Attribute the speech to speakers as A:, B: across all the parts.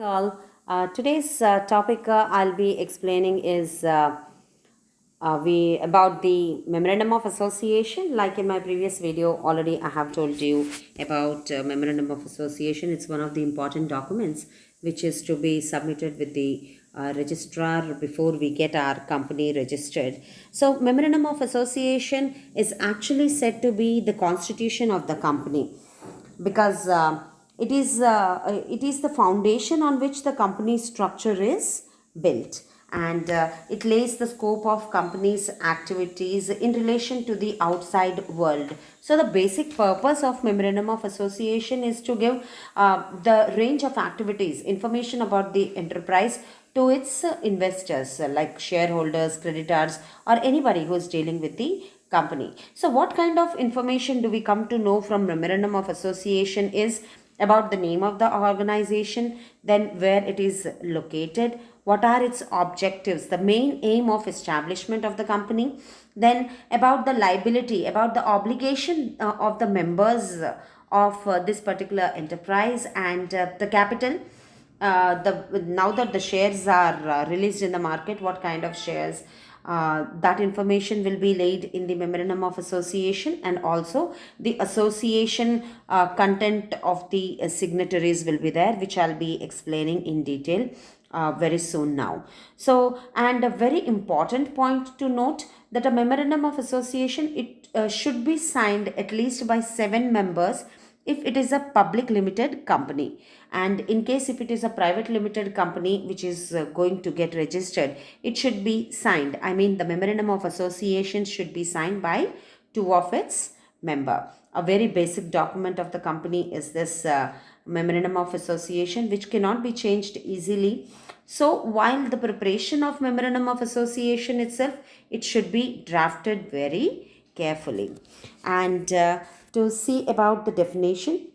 A: All today's topic I'll be explaining is we about the memorandum of association. Like in my previous video, already I have told you about memorandum of association. It's one of the important documents which is to be submitted with the registrar before we get our company registered. So, memorandum of association is actually said to be the constitution of the company because it is the foundation on which the company's structure is built, and it lays the scope of company's activities in relation to the outside world. So the basic purpose of memorandum of association is to give the range of activities information about the enterprise to its investors, like shareholders, creditors, or anybody who is dealing with the company. So, what kind of information do we come to know from memorandum of association is about the name of the organization, then where it is located, what are its objectives, the main aim of establishment of the company, then about the liability, about the obligation of the members of this particular enterprise, and the capital. The now that the shares are released in the market, what kind of shares, that information will be laid in the memorandum of association, and also the association content of the signatories will be there, which I'll be explaining in detail very soon now. So, and a very important point to note that a memorandum of association, it should be signed at least by 7 members if it is a public limited company, and in case if it is a private limited company which is going to get registered, it should be signed, I mean the memorandum of association should be signed by 2 of its member. A very basic document of the company is this memorandum of association, which cannot be changed easily. So while the preparation of memorandum of association itself, it should be drafted very carefully. And to see about the definition,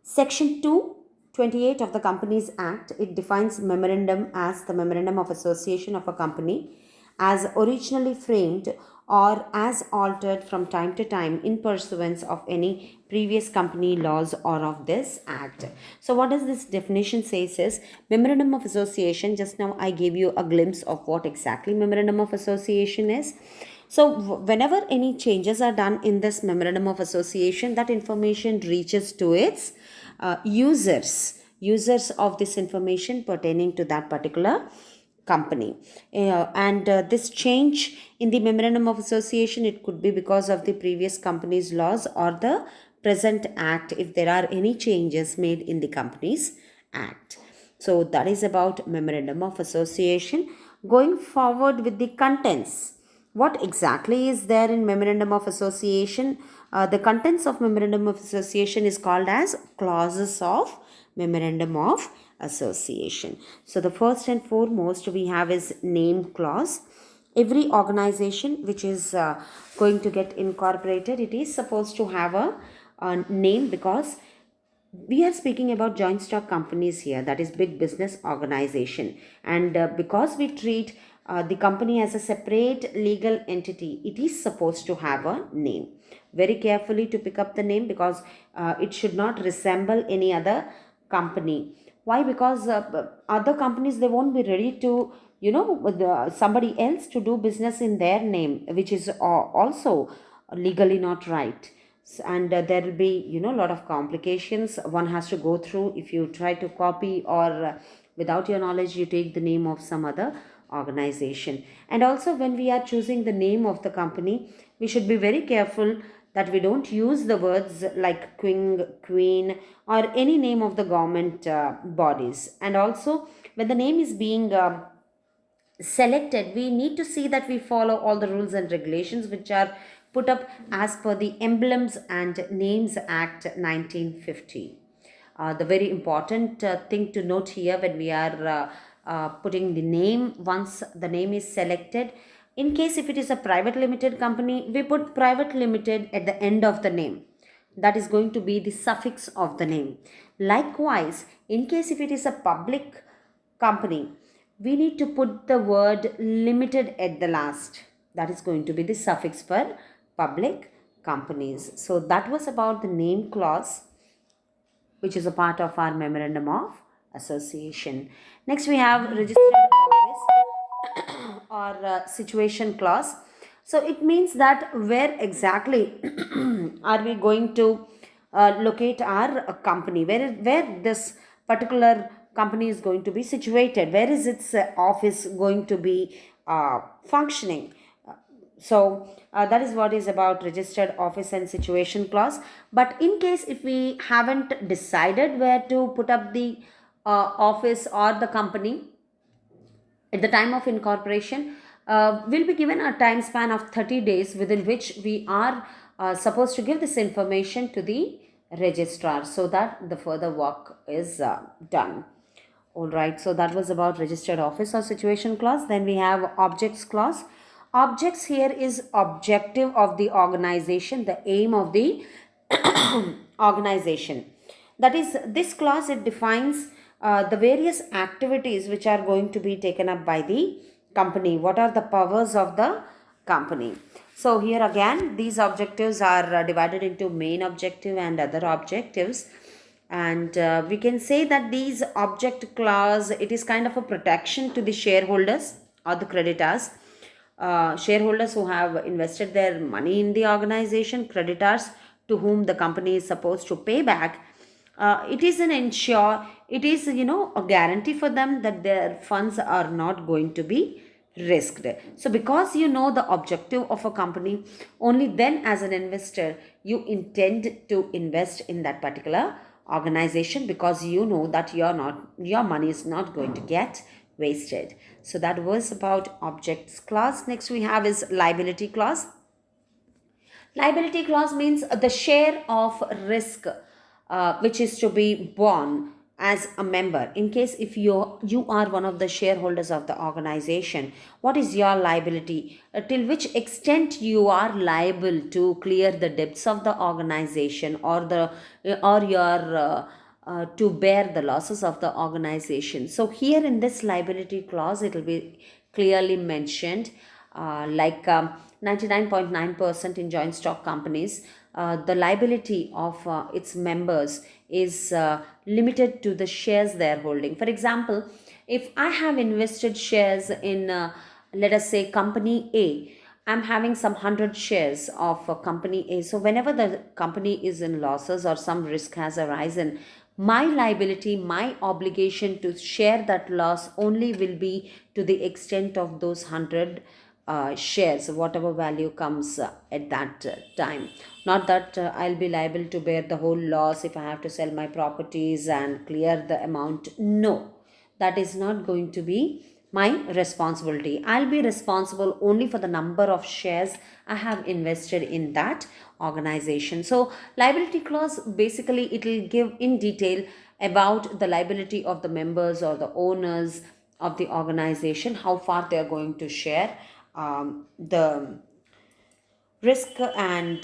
A: Section 228 of the Companies Act, it defines memorandum as the memorandum of association of a company as originally framed or as altered from time to time in pursuance of any previous company laws or of this act. So what does this definition say is memorandum of association. Just now I gave you a glimpse of what exactly memorandum of association is. So, whenever any changes are done in this memorandum of association, that information reaches to its users of this information pertaining to that particular company. And this change in the memorandum of association, it could be because of the previous company's laws or the present act, if there are any changes made in the company's act. So, that is about memorandum of association. Going forward with the contents, what exactly is there in memorandum of association? The contents of memorandum of association is called as clauses of memorandum of association. So the first and foremost we have is name clause. Every organization which is going to get incorporated, it is supposed to have a name, because we are speaking about joint stock companies here, that is big business organization, and because we treat the company as a separate legal entity, it is supposed to have a name. Very carefully to pick up the name, because it should not resemble any other company. Why? Because other companies, they won't be ready to, somebody else to do business in their name, which is also legally not right. And there will be, a lot of complications one has to go through if you try to copy, or without your knowledge you take the name of some other organization. And also, when we are choosing the name of the company, we should be very careful that we don't use the words like king, queen, or any name of the government bodies. And also, when the name is being selected, we need to see that we follow all the rules and regulations which are put up as per the Emblems and Names Act 1950. The very important thing to note here, when we are putting the name, once the name is selected, in case if it is a private limited company, we put private limited at the end of the name. That is going to be the suffix of the name. Likewise, in case if it is a public company, we need to put the word limited at the last. That is going to be the suffix for public companies. So that was about the name clause, which is a part of our memorandum of association. Next, we have registered office or situation clause. So it means that where exactly are we going to locate our company, where this particular company is going to be situated, where is its office going to be functioning. So that is what is about registered office and situation clause. But in case if we haven't decided where to put up the office or the company at the time of incorporation, will be given a time span of 30 days within which we are supposed to give this information to the registrar so that the further work is done. All right, so that was about registered office or situation clause. Then we have objects clause. Objects here is objective of the organization, the aim of the organization. That is, this clause, it defines the various activities which are going to be taken up by the company. What are the powers of the company? So here again, these objectives are divided into main objective and other objectives. And we can say that these object clause, it is kind of a protection to the shareholders or the creditors. Shareholders who have invested their money in the organization, creditors to whom the company is supposed to pay back. It is a guarantee for them that their funds are not going to be risked. So because you know the objective of a company, only then as an investor you intend to invest in that particular organization, because you know that your money is not going to get wasted. So that was about objects clause. Next we have is liability clause. Liability clause means the share of risk which is to be borne as a member. In case if you are one of the shareholders of the organization, what is your liability? Till which extent you are liable to clear the debts of the organization, or your to bear the losses of the organization. So here in this liability clause, it will be clearly mentioned, 99.9% in joint stock companies, the liability of its members is limited to the shares they are holding. For example, if I have invested shares in, let us say, company A, I'm having some 100 shares of company A. So whenever the company is in losses or some risk has arisen, my liability, my obligation to share that loss only will be to the extent of those 100 shares, whatever value comes at that time. Not that I'll be liable to bear the whole loss if I have to sell my properties and clear the amount. No, that is not going to be my responsibility. I'll be responsible only for the number of shares I have invested in that organization. So liability clause, basically it will give in detail about the liability of the members or the owners of the organization, how far they are going to share the risk. And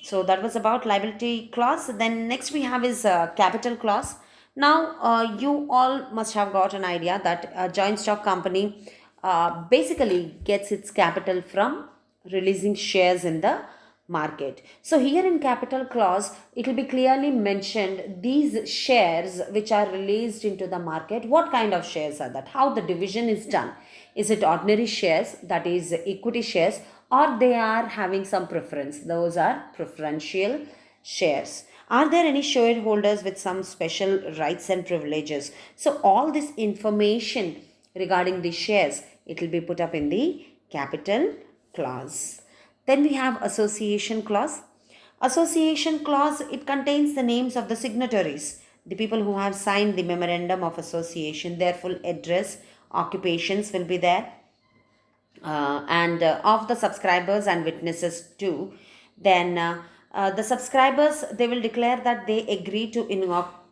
A: so that was about liability clause. Then next we have is capital clause. Now you all must have got an idea that a joint stock company basically gets its capital from releasing shares in the market. So here in capital clause, it will be clearly mentioned these shares which are released into the market, what kind of shares are that, how the division is done. Is it ordinary shares, that is equity shares, or they are having some preference, those are preferential shares. Are there any shareholders with some special rights and privileges? So all this information regarding the shares, it will be put up in the capital clause. Then we have association clause. Association clause, it contains the names of the signatories, the people who have signed the memorandum of association, their full address, occupations will be there, and of the subscribers and witnesses too. Then the subscribers, they will declare that they agree to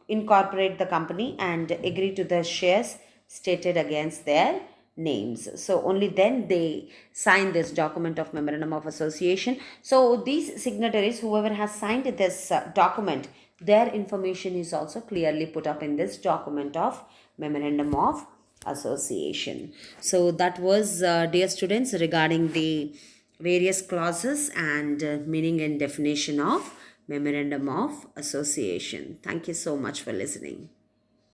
A: incorporate the company and agree to the shares stated against their names. So only then they sign this document of memorandum of association. So these signatories, whoever has signed this document, their information is also clearly put up in this document of memorandum of association. So that was, dear students, regarding the various clauses and meaning and definition of memorandum of association. Thank you so much for listening.